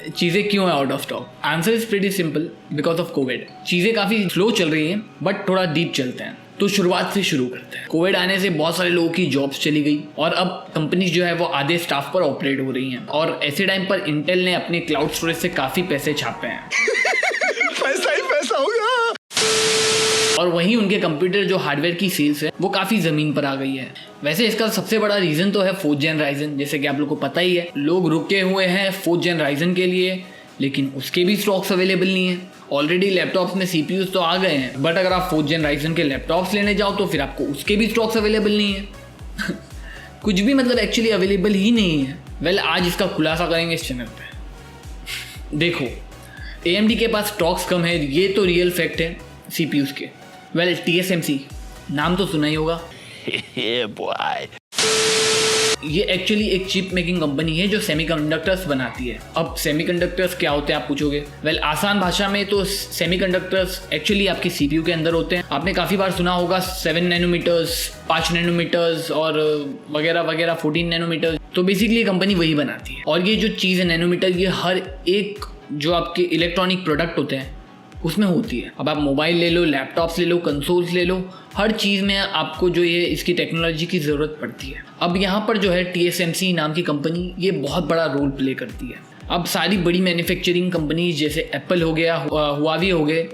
चीज़ें क्यों है out of stock? Answer is pretty simple, because of Covid. चीज़ें काफ़ी स्लो चल रही हैं बट थोड़ा डीप चलते हैं। तो शुरुआत से शुरू करते हैं। कोविड आने से बहुत सारे लोगों की जॉब्स चली गई और अब कंपनीज जो है वो आधे स्टाफ पर ऑपरेट हो रही हैं और ऐसे टाइम पर इंटेल ने अपने क्लाउड स्टोरेज से काफ़ी पैसे छापे हैं। पैसा ही पैसा होगा। और वहीं उनके कंप्यूटर जो हार्डवेयर की सेल्स है वो काफ़ी ज़मीन पर आ गई है। वैसे इसका सबसे बड़ा रीज़न तो है 4th Gen राइजन। जैसे कि आप लोग को पता ही है, लोग रुके हुए हैं 4th Gen राइजन के लिए, लेकिन उसके भी स्टॉक्स अवेलेबल नहीं है। ऑलरेडी लैपटॉप्स में CPUs तो आ गए हैं, बट अगर आप 4th Gen राइजन के लैपटॉप्स लेने जाओ तो फिर आपको उसके भी स्टॉक्स अवेलेबल नहीं है। कुछ भी मतलब एक्चुअली अवेलेबल ही नहीं है। आज इसका खुलासा करेंगे इस चैनल पे। देखो, AMD के पास स्टॉक्स कम है, ये तो रियल फैक्ट है CPUs के। TSMC नाम तो सुना ही होगा। ये एक्चुअली एक चिप मेकिंग कंपनी है जो सेमीकंडक्टर्स बनाती है। अब सेमीकंडक्टर्स क्या होते हैं आप पूछोगे? आसान भाषा में तो सेमीकंडक्टर्स एक्चुअली आपके CPU के अंदर होते हैं। आपने काफ़ी बार सुना होगा 7 नैनोमीटर्स, 5 नैनोमीटर्स और वगैरह वगैरह 14 नैनोमीटर्स। तो बेसिकली ये कंपनी वही बनाती है। और ये जो चीज़ है नैनोमीटर, ये हर एक जो आपके इलेक्ट्रॉनिक प्रोडक्ट होते हैं उसमें होती है। अब आप मोबाइल ले लो, लैपटॉप्स ले लो, कंसोल्स ले लो, हर चीज़ में आपको जो ये इसकी टेक्नोलॉजी की ज़रूरत पड़ती है। अब यहाँ पर जो है TSMC नाम की कंपनी ये बहुत बड़ा रोल प्ले करती है। अब सारी बड़ी मैन्युफैक्चरिंग कंपनीज जैसे एप्पल हो गया, हुआवी हो गए,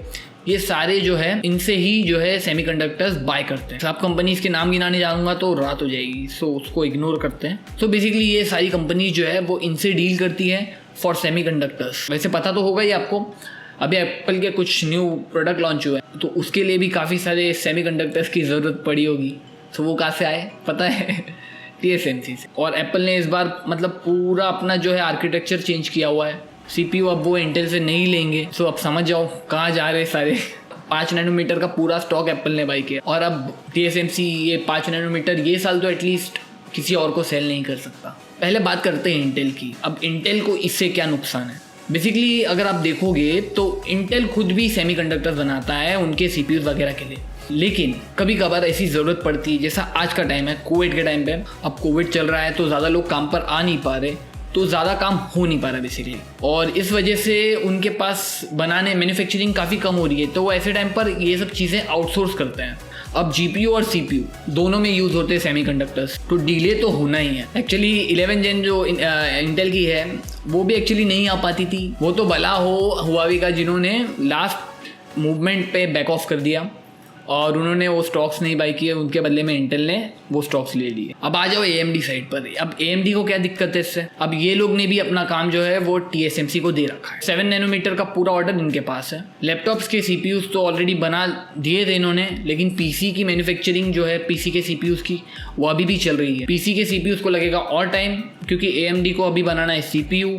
ये सारे जो है इनसे ही जो है सेमीकंडक्टर्स बाय करते हैं। सब कंपनीज के नाम गिनाने जाऊंगा तो रात हो जाएगी, सो उसको इग्नोर करते हैं। तो बेसिकली ये सारी कंपनीज जो है वो इनसे डील करती है फॉर सेमीकंडक्टर्स। वैसे पता तो होगा ही आपको, अभी एप्पल के कुछ न्यू प्रोडक्ट लॉन्च हुए हैं तो उसके लिए भी काफ़ी सारे सेमीकंडक्टर्स की ज़रूरत पड़ी होगी। तो वो कहाँ से आए पता है? TSMC से। और एप्पल ने इस बार मतलब पूरा अपना जो है आर्किटेक्चर चेंज किया हुआ है। CPU अब वो इंटेल से नहीं लेंगे। सो अब समझ जाओ कहाँ जा रहे सारे। 5 नैनोमीटर का पूरा स्टॉक एप्पल ने बाई किया और अब TSMC ये 5 नैनोमीटर ये साल तो एटलीस्ट किसी और को सेल नहीं कर सकता। पहले बात करते हैं इंटेल की। अब इंटेल को इससे क्या नुकसान है? बेसिकली अगर आप देखोगे तो इंटेल खुद भी सेमीकंडक्टर्स बनाता है उनके CPUs वगैरह के लिए, लेकिन कभी कभार ऐसी ज़रूरत पड़ती है। जैसा आज का टाइम है, कोविड के टाइम पे। अब कोविड चल रहा है तो ज़्यादा लोग काम पर आ नहीं पा रहे, तो ज़्यादा काम हो नहीं पा रहा बेसिकली, और इस वजह से उनके पास बनाने मैन्युफैक्चरिंग काफ़ी कम हो रही है। तो वो ऐसे टाइम पर ये सब चीज़ें आउटसोर्स करते हैं। अब GPU और CPU दोनों में यूज़ होते हैं सेमीकंडक्टर्स, तो डिले तो होना ही है। एक्चुअली 11 Gen जो इंटेल की है वो भी एक्चुअली नहीं आ पाती थी। वो तो भला हो हुआवी का, जिन्होंने लास्ट मूवमेंट पे बैक ऑफ कर दिया और उन्होंने वो स्टॉक्स नहीं बाई किए, उनके बदले में इंटेल ने वो स्टॉक्स ले लिए। अब आ जाओ AMD साइड पर। अब AMD को क्या दिक्कत है इससे? अब ये लोग ने भी अपना काम जो है वो TSMC को दे रखा है। 7 नैनोमीटर का पूरा ऑर्डर इनके पास है। लैपटॉप्स के CPUs तो ऑलरेडी बना दिए थे इन्होंने, लेकिन PC की मैन्युफैक्चरिंग जो है PC के CPUs की वो अभी भी चल रही है। PC के CPUs को लगेगा और टाइम, क्योंकि AMD को अभी बनाना है CPU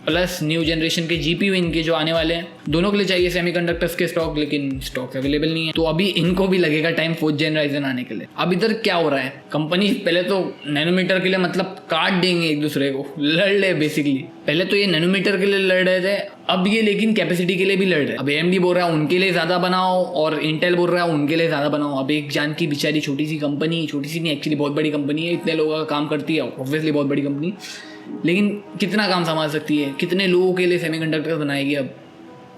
प्लस न्यू जनरेशन के GPU इनके जो आने वाले हैं। दोनों के लिए चाहिए सेमीकंडक्टर्स के स्टॉक, लेकिन स्टॉक अवेलेबल नहीं है। तो अभी इनको भी लगेगा टाइम 4th Gen राइजन आने के लिए। अब इधर क्या हो रहा है, कंपनी पहले तो नैनोमीटर के लिए मतलब काट देंगे एक दूसरे को, लड़ ले बेसिकली। पहले तो ये नैनोमीटर के लिए लड़ रहे थे, अब ये लेकिन कैपेसिटी के लिए भी लड़ रहे हैं। अब AMD बोल रहा है उनके लिए ज़्यादा बनाओ और इंटेल बोल रहा है उनके लिए ज़्यादा बनाओ। अब एक जान की बेचारी छोटी सी कंपनी, छोटी सी नहीं एक्चुअली बहुत बड़ी कंपनी है, इतने लोगों का काम करती है, ऑब्वियसली बहुत बड़ी कंपनी, लेकिन कितना काम संभाल सकती है, कितने लोगों के लिए सेमीकंडक्टर्स बनाएगी अब,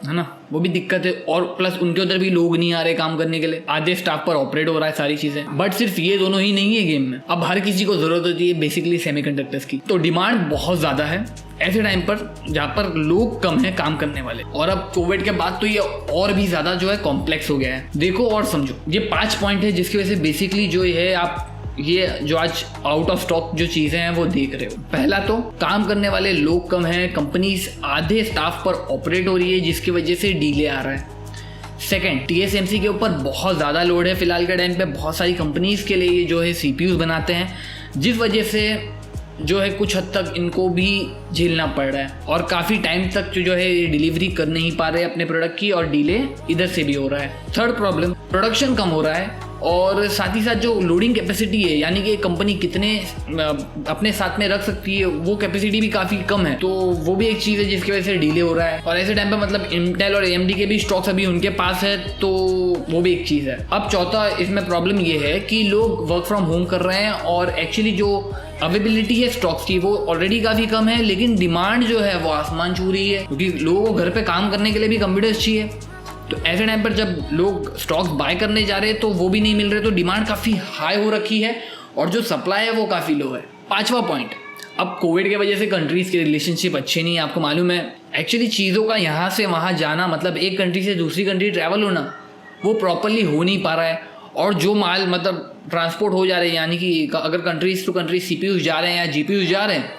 है ना? वो भी दिक्कत है। और प्लस उनके उधर भी लोग नहीं आ रहे काम करने के लिए, आधे स्टाफ पर ऑपरेट हो रहा है सारी चीज़ें। बट सिर्फ ये दोनों ही नहीं है गेम में, अब हर किसी को ज़रूरत होती है बेसिकली सेमीकंडक्टर्स की। तो डिमांड बहुत ज़्यादा है ऐसे टाइम पर जहाँ पर लोग कम हैं काम करने वाले। और अब कोविड के बाद तो ये और भी ज़्यादा जो है कॉम्प्लेक्स हो गया है। देखो और समझो, ये 5 पॉइंट है जिसकी वजह से बेसिकली जो है आप ये जो आज आउट ऑफ स्टॉक जो चीज़ें हैं वो देख रहे हो। पहला तो काम करने वाले लोग कम हैं, कंपनीज आधे स्टाफ पर ऑपरेट हो रही है जिसकी वजह से डिले आ रहा है। सेकंड, TSMC के ऊपर बहुत ज़्यादा लोड है फिलहाल के टाइम पे। बहुत सारी कंपनीज के लिए ये जो है CPUs बनाते हैं, जिस वजह से जो है कुछ हद तक इनको भी झेलना पड़ रहा है और काफ़ी टाइम तक जो है ये डिलीवरी कर नहीं पा रहे अपने प्रोडक्ट की, और डिले इधर से भी हो रहा है। थर्ड प्रॉब्लम, प्रोडक्शन कम हो रहा है और साथ ही साथ जो लोडिंग कैपेसिटी है, यानी कि कंपनी कितने अपने साथ में रख सकती है, वो कैपेसिटी भी काफ़ी कम है। तो वो भी एक चीज़ है जिसकी वजह से डिले हो रहा है। और ऐसे टाइम पे मतलब इंटेल और AMD के भी स्टॉक्स अभी उनके पास है, तो वो भी एक चीज़ है। अब चौथा इसमें प्रॉब्लम ये है कि लोग वर्क फ्रॉम होम कर रहे हैं और एक्चुअली जो अवेलेबिलिटी है स्टॉक्स की वो ऑलरेडी काफ़ी कम है, लेकिन डिमांड जो है वो आसमान छू रही है, क्योंकि लोगों को घर पे काम करने के लिए भी कंप्यूटर्स चाहिए। तो ऐसे टाइम पर जब लोग स्टॉक्स बाय करने जा रहे हैं तो वो भी नहीं मिल रहे, तो डिमांड काफ़ी हाई हो रखी है और जो सप्लाई है वो काफ़ी लो है। 5वां पॉइंट, अब कोविड के वजह से कंट्रीज़ के रिलेशनशिप अच्छे नहीं है, आपको मालूम है। एक्चुअली चीज़ों का यहाँ से वहाँ जाना, मतलब एक कंट्री से दूसरी कंट्री ट्रैवल होना, वो प्रॉपरली हो नहीं पा रहा है। और जो माल मतलब ट्रांसपोर्ट हो जा रहे हैं, यानी कि अगर कंट्रीज टू कंट्री CPU जा रहे हैं या GPU जा रहे हैं,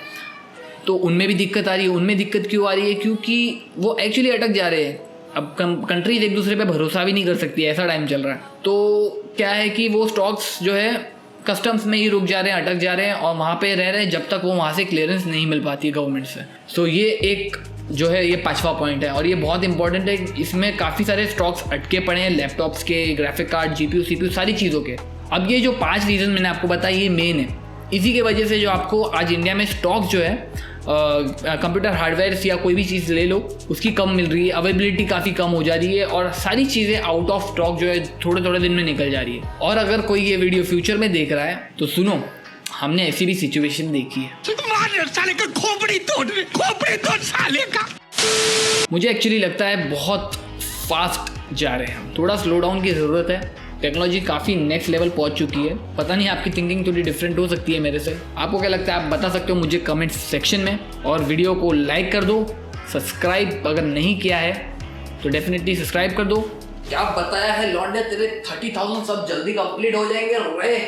तो उनमें भी दिक्कत आ रही है। उनमें दिक्कत क्यों आ रही है? क्योंकि वो एक्चुअली अटक जा रहे हैं। अब कंट्रीज एक दूसरे पे भरोसा भी नहीं कर सकती, ऐसा टाइम चल रहा है। तो क्या है कि वो स्टॉक्स जो है कस्टम्स में ही रुक जा रहे हैं, अटक जा रहे हैं और वहाँ पे रह रहे हैं जब तक वो वहाँ से क्लियरेंस नहीं मिल पाती है गवर्नमेंट से। सो ये एक जो है ये 5वां पॉइंट है और ये बहुत इंपॉर्टेंट है। इसमें काफ़ी सारे स्टॉक्स अटके पड़े हैं, लैपटॉप्स के, ग्राफिक कार्ड, GPU CPU सारी चीज़ों के। अब ये जो 5 रीज़न मैंने आपको बताया ये मेन है। इसी की वजह से जो आपको आज इंडिया में स्टॉक जो है कंप्यूटर हार्डवेयर या कोई भी चीज़ ले लो उसकी कम मिल रही है, अवेलेबिलिटी काफ़ी कम हो जा रही है और सारी चीज़ें आउट ऑफ स्टॉक जो है थोड़े थोड़े दिन में निकल जा रही है। और अगर कोई ये वीडियो फ्यूचर में देख रहा है तो सुनो, हमने ऐसी भी सिचुएशन देखी है। साले का खोपड़ी तोड़ साले का। मुझे एक्चुअली लगता है बहुत फास्ट जा रहे हैं हम, थोड़ा स्लो डाउन की ज़रूरत है। टेक्नोलॉजी काफ़ी नेक्स्ट लेवल पहुंच चुकी है। पता नहीं आपकी थिंकिंग थोड़ी डिफरेंट हो सकती है मेरे से, आपको क्या लगता है आप बता सकते हो मुझे कमेंट सेक्शन में। और वीडियो को लाइक कर दो, सब्सक्राइब अगर नहीं किया है तो डेफिनेटली सब्सक्राइब कर दो। क्या बताया है लॉन्डे, तेरे 30,000 सब जल्दी कंप्लीट हो जाएंगे रे।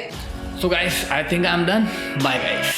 So guys, I think I am done. Bye guys.